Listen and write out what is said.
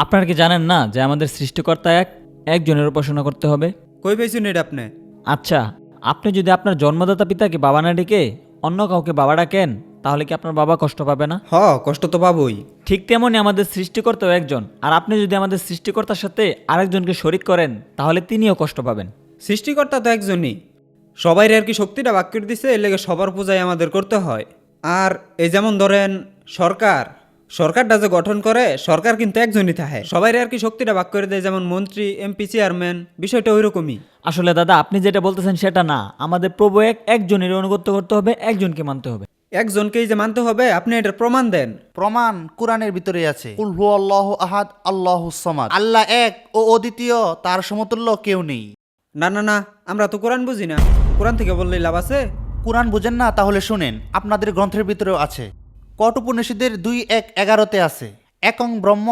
আপনারা কি জানেন না যে আমাদের সৃষ্টিকর্তা একজনের উপাসনা করতে হবে? কই পাইছেন এটা আপনি? আচ্ছা, আপনি যদি আপনার জন্মদাতা পিতাকে বাবা না ডেকে অন্য কাউকে বাবা ডাকেন, তাহলে কি আপনার বাবা কষ্ট পাবে না? কষ্ট তো পাবই। ঠিক তেমনই আমাদের সৃষ্টিকর্তাও একজন, আর আপনি যদি আমাদের সৃষ্টিকর্তার সাথে আরেকজনকে শরিক করেন, তাহলে তিনিও কষ্ট পাবেন। সৃষ্টিকর্তা তো একজনই, সবাই আর কি শক্তিটা ভাগ করে দিছে, এর লেগে সবার পূজাই আমাদের করতে হয়। আর এই যেমন ধরেন সরকারটা যে গঠন করে, সরকার কিন্তু একজনই থাকে, সবাই আর কি শক্তিটা ভাগ করে দেয়, যেমন মন্ত্রী, এমপি, চেয়ারম্যান, বিষয়টা ওই রকমই। আসলে দাদা, আপনি যেটা বলতেছেন সেটা না। আমাদের প্রভু একজনের অনুগত্য করতে হবে, একজনকে মানতে হবে। একজনকেই যে মানতে হবে, আপনি এটার প্রমাণ দেন। প্রমাণ কোরআনের ভিতরে আছে। কুল হুয়াল্লাহু আহাদ আল্লাহুস সামাদ। আল্লাহ এক ও অদ্বিতীয়, তার সমতুল্য কেউ নেই। না না না, আমরা তো কোরআন বুঝি না, কোরআন থেকে বললেই লাভ আছে? কোরআন বুঝেন না? তাহলে শুনেন, আপনাদের গ্রন্থের ভিতরেও আছে। কঠোপনিষদের 2:1-11 আছে, একং ব্রহ্ম